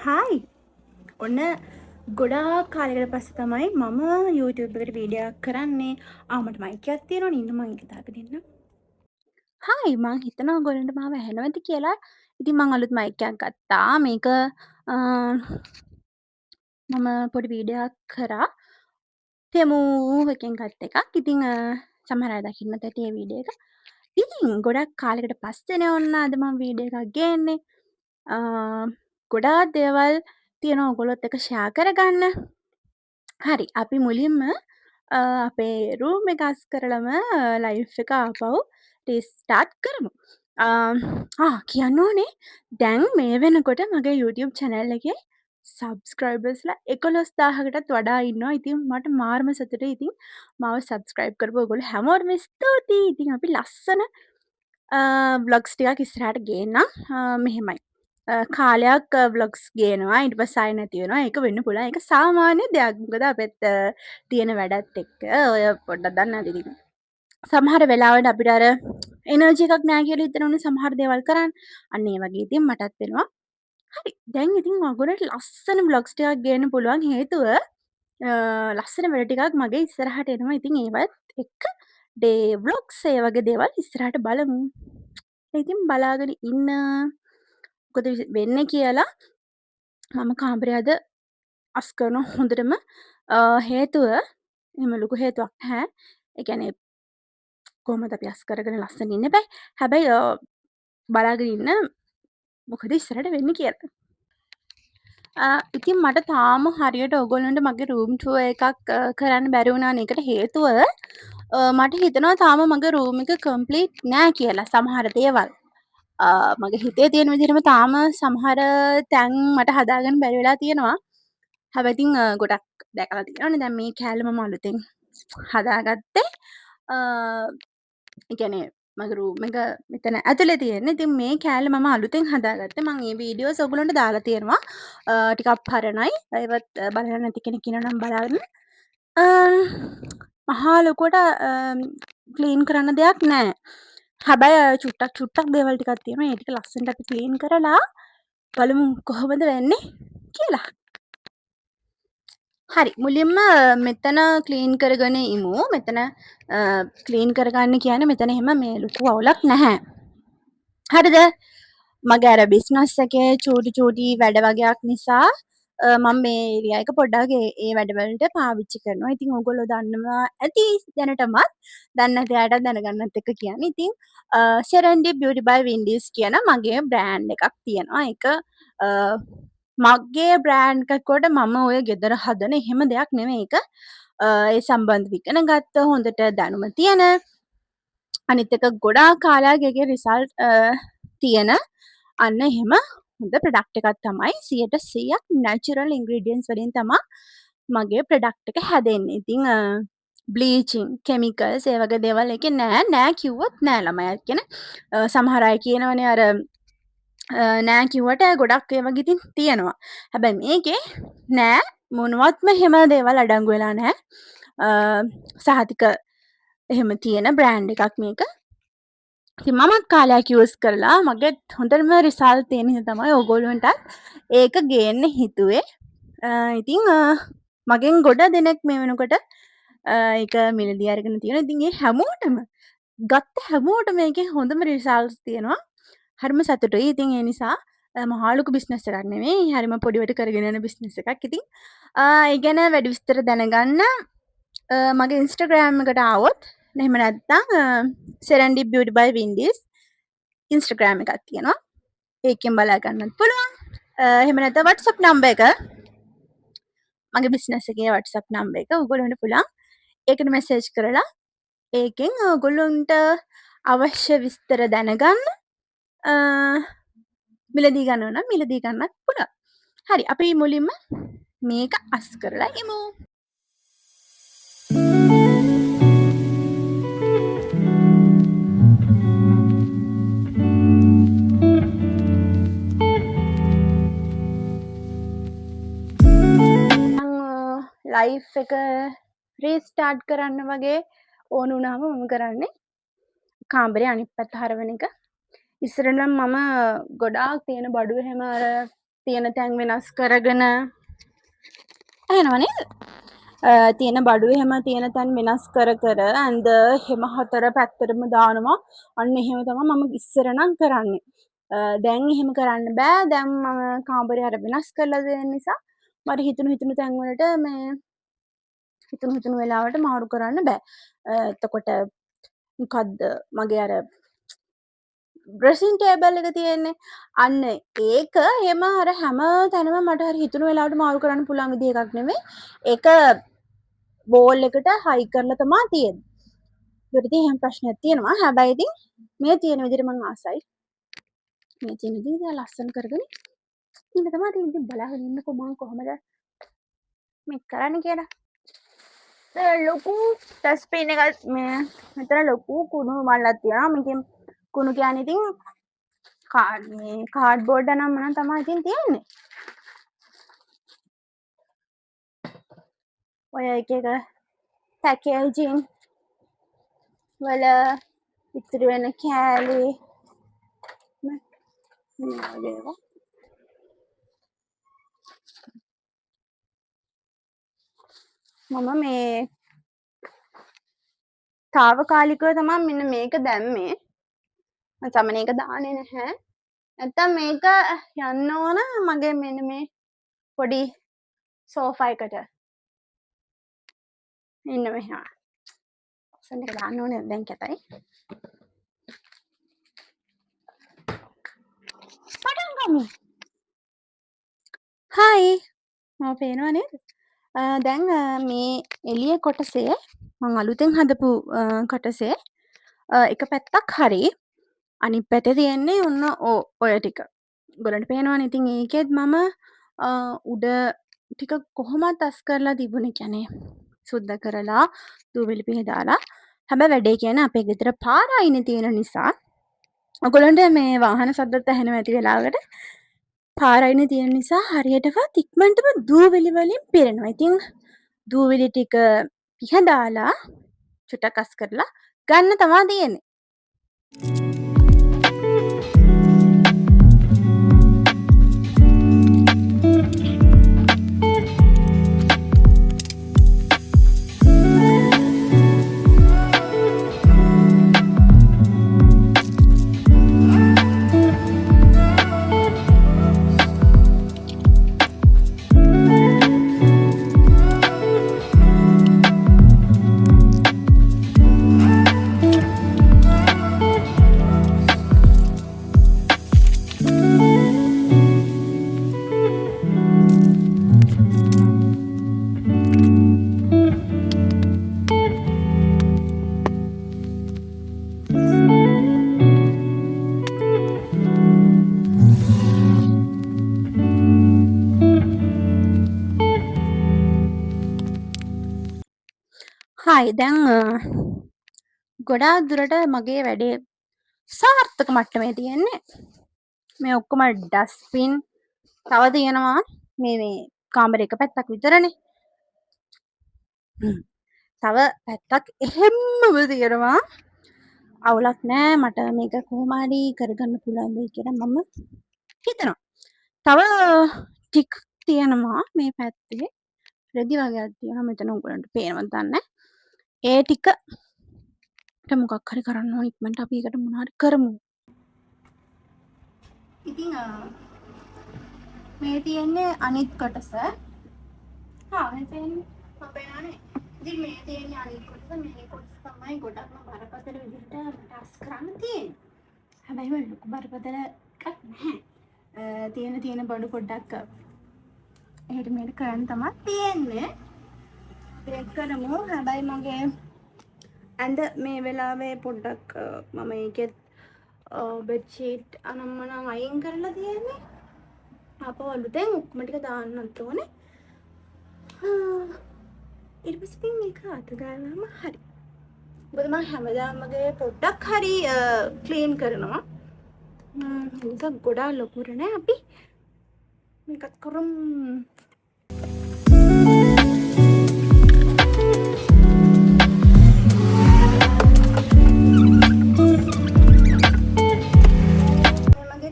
Hi ඔන්න ගොඩාක් කාලෙකට පස්සේ තමයි මම YouTube එකට වීඩියෝ එකක් කරන්නේ. මට මයික් එකක් තියෙනවනේ ඉන්න මම ඒක දාගෙන ඉන්න. හායි මං හිතනවා ඔයගොල්ලන්ට මාව ඇහෙනවද කියලා. ඉතින් මං අලුත් මයික් එකක් ගත්තා. මේක අ මම පොඩි වීඩියෝ එකක් කරා. තෙමු එකෙන් ගත්ත එකක්. ඉතින් සමහර අය දකින්නත් ඇති ඒ වීඩියෝ එක. ඉතින් ගොඩක් කාලෙකට පස්සේනේ ඔන්න අද මම වීඩියෝ එකක් ගේන්නේ. අ ගොඩාක් දේවල් තියෙනවා ඔයගොල්ලොත් එක්ක ෂෙයා කරගන්න. හරි අපි මුලින්ම අපේ රූම් එක අස් කරලම ලයිෆ් එක ආපහු රීස්ටාර්ට් කරමු. කියන්න ඕනේ දැන් මේ වෙනකොට මගේ YouTube channel එකේ සබස්ක්‍රයිබර්ස්ලා 11,000කටත් වඩා ඉන්නවා. ඉතින් මට මාරම සතුටුයි. ඉතින් මාව සබස්ක්‍රයිබ් කරපු ඔයගොල්ලෝ හැමෝටම ස්තුතියි. ඉතින් අපි ලස්සන බ්ලොග්ස් ටිකක් ඉස්සරහට ගේන්නම්. මෙහෙමයි. කාලයක් බ්ලොග්ස් ගේනවා ඊට පස්සේ ආයෙ නැති වෙනවා. ඒක වෙන්න පුළුවන්. ඒක සාමාන්‍ය දෙයක්. මොකද අපෙත් තියෙන වැඩත් එක්ක ඔය පොඩ්ඩක් දන්නේ නැති ඉතින්. සමහර වෙලාවට අපිට අර එනර්ජි එකක් නැහැ කියලා හිතනවනේ සමහර දේවල් කරන්න. අන්න ඒ වගේ ඉතින් මටත් වෙනවා. හරි. දැන් ඉතින් ඔයගොල්ලන්ට ලස්සන බ්ලොග්ස් ටිකක් ගේන්න පුළුවන් හේතුව ලස්සන වැඩ ටිකක් මගේ ඉස්සරහට එනවා. ඉතින් ඒවත් එක්ක ඩේ ව්ලොග්ස් ඒ වගේ දේවල් ඉස්සරහට බලමු. ඉතින් බලාගෙන ඉන්න මොකද වෙන්නේ කියලා මම කාමරය අද අස් කරනවා හොඳටම. හේතුව එහෙම ලොකු හේතුවක් නැහැ. ඒ කියන්නේ කොහොමද අපි අස් කරගෙන ලස්සන ඉන්න බෑ. හැබැයි බලාගෙන ඉන්න මොකද ඉස්සරහට වෙන්නේ කියලා. ඉතින් මට තාම හරියට ඔයගොල්ලන්ට මගේ රූම් ටුවර් එකක් කරන්න බැරි වුණානේ. ඒකට හේතුව මට හිතෙනවා තාම මගේ රූම් එක කම්ප්ලීට් නෑ කියලා සමහර දේවල්. මගේ හිතේ තියෙන විදිහටම තාම සමහර තැන් මට හදාගන්න බැරි වෙලා තියෙනවා. හැබැයි ඉතින් ගොඩක් දැකලා තියෙනවනේ දැන් මේ කෑල්ල මම අලුතෙන් හදාගත්තේ. ඒ කියන්නේ මගේ රූම් එක මෙතන ඇතුලේ තියෙන්නේ. ඉතින් මේ කෑල්ල මම අලුතෙන් හදාගත්තේ. මම මේ වීඩියෝස් ඔයගොල්ලන්ට දාලා තියෙනවා. ටිකක් පරණයි. ඒවත් බලලා නැති කෙනෙක් ඉන්නවනම් බලන්න. අ මහා ලොකුවට ක්ලීන් කරන්න දෙයක් නෑ. හැබැයි චුට්ටක් චුට්ටක් දේවල් ටිකක් තියෙනවා. ඒ ටික ලස්සනට අපි ක්ලීන් කරලා බලමු කොහොමද වෙන්නේ කියලා. හරි මුලින්ම මෙතන ක්ලීන් කරගෙන ඉමු. මෙතන ක්ලීන් කරගන්න කියන්නේ මෙතන එහෙම මේ ලොකු අවුලක් නැහැ. හරිද? මගේ අර බිස්නස් එකේ චූටි වැඩ වගේක් නිසා මම මේ ඒරියා එක පොඩ්ඩක් ඒ වැඩවලට පාවිච්චි කරනවා. ඉතින් ඕගොල්ලෝ දන්නවා ඇති දැනටමත්. දන්නේ නැති අයටත් දැනගන්නත් එක්ක කියන්නේ. ඉතින් Serenity Beauty by Wendy's කියන මගේ බ්‍රෑන්ඩ් එකක් තියෙනවා. ඒක මගේ බ්‍රෑන්ඩ් එකකට මම ඔය ගෙදර හදන එහෙම දෙයක් නෙමෙයි ඒක. ඒ සම්බන්ධව ඉගෙන ගත්ත හොඳට දැනුම තියෙන අනිත් එක ගොඩාක් කාලයක් ඒකේ රිසල්ට් තියෙන අන්න එහෙම හොඳ ප්‍රොඩක්ට් එකක් තමයි 100% නැචරල් ඉන්ග්‍රීඩියන්ට්ස් වලින් තමයි මගේ ප්‍රොඩක්ට් එක හැදෙන්නේ. ඉතින් බ්ලීචින් කෙමිකල්ස් ඒ වගේ දේවල් එකේ නෑ කිව්වොත් නෑ ළමයි කියන සමහර අය කියනවනේ අර නෑ කිව්වට ගොඩක් ඒ වගේ ඉතින් තියෙනවා. හැබැයි මේකේ නෑ මොනවත්ම එහෙම දේවල් අඩංගු වෙලා නෑ. සහතික එහෙම තියෙන බ්‍රෑන්ඩ් එකක් මේක. ඉතින් මමත් කාලයක් යූස් කරලා මගෙත් හොඳටම රිසල්ට් තියෙන හින්දා තමයි ඕගොල්ලන්ටත් ඒක ගේන්න හිතුවේ. ඉතින් මගෙන් ගොඩ දෙනෙක් මේ වෙනකොට ඒක මිලදී අරගෙන තියෙනවා. ඉතින් ඒ හැමෝටම ගත්ත හැමෝටම මේකේ හොඳම රිසල්ට්ස් තියෙනවා. හරිම සතුටුයි. ඉතින් ඒ නිසා මහා ලොකු බිස්නස් එකක් නෙමෙයි. හරිම පොඩිවට කරගෙන යන බිස්නස් එකක්. ඉතින් ඒ ගැන වැඩි විස්තර දැනගන්න මගේ Instagram එකට ආවොත් එහෙම නැත්නම් Serenity Beauty by Wendy's Instagram එකක් තියෙනවා. ඒකෙන් බලා ගන්නත් පුළුවන්. එහෙම නැත්නම් WhatsApp number එක මගේ බිස්නස් එකේ WhatsApp number එක ඔයගොල්ලන්ට පුළුවන්. ඒකට මැසේජ් කරලා ඒකෙන් ඔයගොල්ලන්ට අවශ්‍ය විස්තර දැනගන්න මිලදී ගන්නවා නම් මිලදී ගන්නත් පුළුවන්. හරි අපි මුලින්ම මේක අස් කරලා ඉමු. ලයිෆ් එක රීස්ටාර්ට් කරන්න වගේ ඕන වුණාම මම කරන්නේ කාමරේ අනිත් පැත්ත හරවන එක. ඉස්සර නම් මම ගොඩාක් තියෙන බඩු එහෙම අර තියෙන තැන් වෙනස් කරගෙන ඇහෙනව නේද? තියෙන බඩු එහෙම තියෙන තැන් වෙනස් කර ඇඳ එහෙම 4 පැත්තටම දානවා. අන්න එහෙම තමයි මම ඉස්සර නම් කරන්නේ. දැන් එහෙම කරන්න බෑ. දැන් මම කාමරේ අර වෙනස් කරලා දෙන නිසා මට හිතුණු තැන් වලට මේ හිතුණු වෙලාවට මාරු කරන්න බෑ. එතකොට මොකද්ද මගේ අර ඩ්‍රෙසින් ටේබල් එක තියෙන්නේ. අන්න ඒක එහෙම අර හැම තැනම මට හරි හිතුණු වෙලාවට මාරු කරන්න පුළුවන් විදිහ එකක් නෙමෙයි. ඒක බෝල් එකට හයි කරලා තමයි තියෙන්නේ. ඒකට ඉතින් එහෙම ප්‍රශ්නයක් තියෙනවා. හැබැයි ඉතින් මේ තියෙන විදිහට මම ආසයි. මේ තියෙන විදිහට ලස්සන කරගෙන ඉන්න තමයි ඉතින් බලාගෙන ඉන්නකො මම කොහමද මේක කරන්නේ කියලා. ලොකු ටච් ස්ක්‍රීන් එකක් මේ මෙතන ලොකු කුණු මල්ලක් තියෙනවා. මේකෙන් කුණු කියන්නේ ඉතින් කාඩ්බෝඩ් නම් මොනවා තමයි ඉතින් තියෙන්නේ. ඔය එක පැකේජින් වල ඉතුරු වෙන කෑලි මම මේ తాවකාලිකව තමයි මෙන්න මේක දැම්මේ. මම මේක දාන්නේ නැහැ. නැත්තම් මේක යන්න ඕන මගේ මෙන්න මේ පොඩි සෝෆා එකට. ඉන්න මෙහා. ඔක්සන් එක දාන්න ඕනේ දැන් කැතයි. පටන් ගමු. හයි. මම පේනව නේද? දැන් මේ එළිය කොටසේ මම අලුතෙන් හදපු කොටසේ එක පැත්තක් හරි අනිත් පැත්තේ තියෙන්නේ ඔන්න ඔය ටික. ඔයගලන්ට පේනවනේ. ඉතින් ඒකෙත් මම උඩ ටික කොහොමත් අස් කරලා තිබුණේ. කියන්නේ සුද්ධ කරලා දූවිලි පිහ දාලා. හැබැයි වැඩේ කියන්නේ අපේ ගෙදර පාර අයිනේ තියෙන නිසා ඔයගලන්ට මේ වාහන ශබ්දත් ඇහෙනවා ඇති වෙලාවකට. පාර අයිනේ තියෙන නිසා හරියටම ඉක්මනටම දූවිලි වලින් පිරෙනවා. ඉතින් දූවිලි ටික පිහ දාලා චුට්ටක් අස් කරලා ගන්න තමයි තියෙන්නේ. හයි දැන් ගොඩාක් දුරට මගේ වැඩේ සාර්ථක මට්ටමේ තියෙන්නේ. මේ ඔක්කොම ඩස්ට්බින් තව තියෙනවා මේ කාමරේ එක පැත්තක් විතරනේ. තව පැත්තක් එහෙම්මම තියෙනවා. අවුලක් නෑ. මට මේක කොහොම හරි කරගන්න පුළුවන් වෙයි කියලා මම හිතනවා. තව ටික තියෙනවා මේ පැත්තේ. රෙදි වගේක් තියෙනවා. මෙතන උගලන්ට පේනවද දන්නේ. ඒ ටික මොකක් හරි කරන්න ඕන. ඉක්මනට අපි ඒකට මොනවා හරි කරමු. ඉතින් මේ තියෙන්නේ අනිත් කොටස. මේ තියෙන්නේ අපේනේ. ඉතින් මේ තියෙන්නේ අනිත් කොටස. මේ කොටස තමයි ගොඩක්ම බරපතල විදිහට ටස් කරන්න තියෙන්නේ. හැබැයි මම ලොකු බරපතල එකක් නැහැ. තියෙන බඩු පොඩ්ඩක් එහෙට මෙහෙට කරන්න තමයි තියෙන්නේ. ඒක කරමු. හැබැයි මගේ ඇඳ මේ වෙලාවේ පොඩ්ඩක් මම ඒකෙත් බෙඩ්ෂීට් අනම්මනම් අයින් කරලා තියෙන්නේ. අපව අලුතෙන් ඔක්කොම ටික දාන්නත් ඕනේ. ඊට පස්සේ මේක අත ගාලාම හරි. මොකද මම හැමදාම මගේ පොඩ්ඩක් හරි ක්ලීන් කරනවා. ඒක ගොඩාක් ලොකුර නෑ. අපි මේකත් කරමු.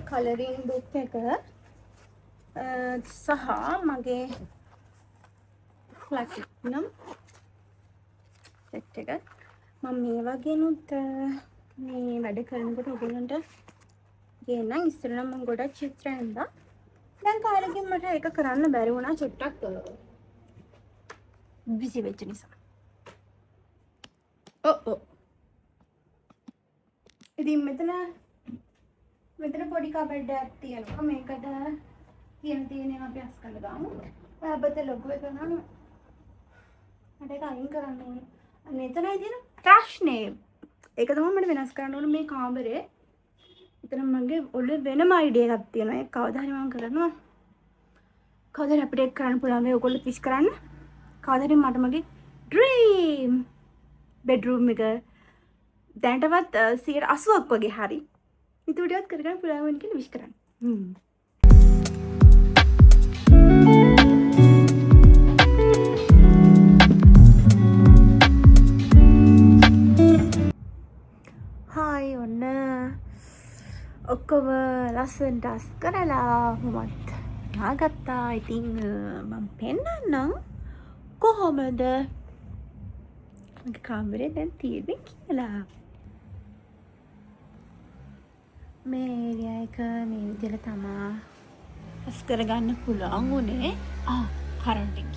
කලරින් බුක් එක සහ මගේ ප්ලැටිනම් සෙට් එක මම මේ වගේනුත් මේ වැඩ කරනකොට ඔයගොල්ලන්ට ගේන්නම්. ඉස්සර නම් මම ගොඩක් චිත්‍ර ඇඳා. දැන් කාලෙකින් මට ඒක කරන්න බැරි වුණා චුට්ටක් බිසි වෙච්ච නිසා. ඔව්. ඉතින් මෙතන පොඩි කබඩ් එකක් තියෙනවා. මේකට තියෙන අපි අස් කරලා දාමු. ඔයාපත ලොකු එක නම් මට ඒක අයින් කරන්න ඕනේ. මෙතනයි තියෙන ප්‍රශ්නේ. ඒක තමයි මට වෙනස් කරන්න ඕනේ මේ කාමරේ. එතන මගේ ඔළුවේ වෙනම අයිඩියා එකක් තියෙනවා. ඒක කවදා හරි මම කරනවා. කවදා හරි අපිට ඒක කරන්න පුළුවන් මේ ඔයගොල්ලෝ විශ් කරන්න. කවදා හරි මට මගේ ඩ්‍රීම් බෙඩ්රූම් එක දැනටවත් 80ක් වගේ හරි. ඉතින් ටිකක් කරගන්න පුළුවන් වෙන කියලා විශ් කරන්න. හායි ඔන්න ඔක්කොම ලස්සනට අස් කරලා මමත් නාගත්තා. ඉතින් මම පෙන්නන්නම් කොහොමද මගේ කාමරේ දැන් තියෙන්නේ කියලා. මේ ඒරියා එක මේ විදිහට තමා අස් කරගන්න පුළුවන් උනේ. කරන්ට් එක.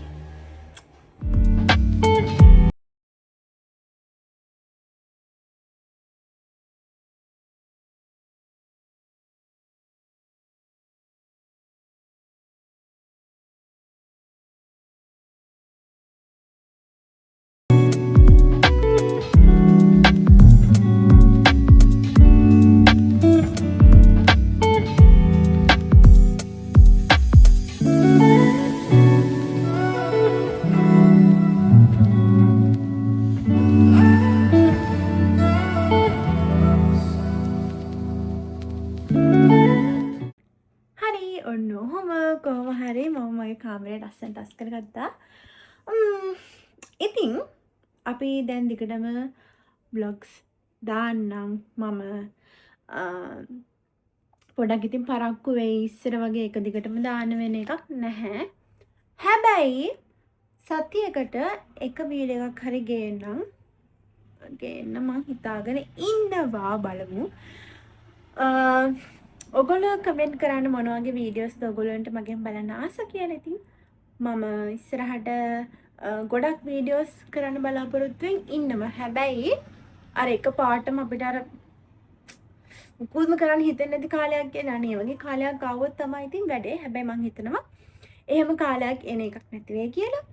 ඔන්න ඔහොම කොහොම හරි මම මගේ කාමරේ ලස්සනට අස් කරගත්තා. ඉතින් අපි දැන් දිගටම බ්ලොග්ස් දාන්නම්. මම පොඩක් ඉතින් පරක්කු වෙයි. ඉස්සර වගේ එක දිගටම දාන්න වෙන එකක් නැහැ. හැබැයි සතියකට එක වීඩියෝ එකක් හරි ගේන්න මම හිතාගෙන ඉන්නවා. බලමු. ඔගොල්ලෝ කමෙන්ට් කරන්න මොන වගේ වීඩියෝස්ද ඔගොල්ලන්ට මගෙන් බලන්න ආස කියලා. ඉතින් මම ඉස්සරහට ගොඩක් වීඩියෝස් කරන්න බලාපොරොත්තු වෙමින් ඉන්නවා. හැබැයි අර එක පාටම අපිට අර මුකුත්ම කරන්න හිතෙන්නේ නැති කාලයක් කියන්නේ අනේ වගේ කාලයක් ආවොත් තමයි ඉතින් වැඩේ. හැබැයි මම හිතනවා එහෙම කාලයක් එන එකක් නැති වෙයි කියලා.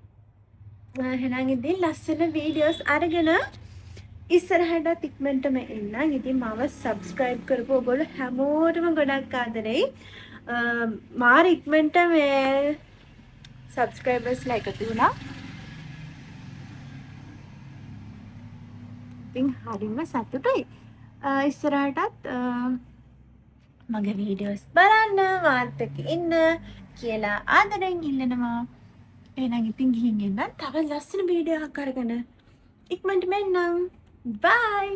එහෙනම් ඉතින් ලස්සන වීඩියෝස් අරගෙන ඉස්සරහට ඉක්මනටම එන්න. ඉතින් මාව සබ්ස්ක්‍රයිබ් කරපු ඔයගොල්ලෝ හැමෝටම ගොඩක් ආදරෙයි. මාර ඉක්මනට මේ සබ්ස්ක්‍රයිබර්ස්ලා එකතු වුණා. ඉතින් හරිම සතුටුයි. ඉස්සරහටත් මගේ වීඩියෝස් බලන්න මාත් එක්ක ඉන්න කියලා ආදරෙන් ඉල්ලනවා. එහෙනම් ඉතින් ගිහින් එන්න. තව ලස්සන වීඩියෝ එකක් අරගෙන ඉක්මනට මෙන්නම්. Bye!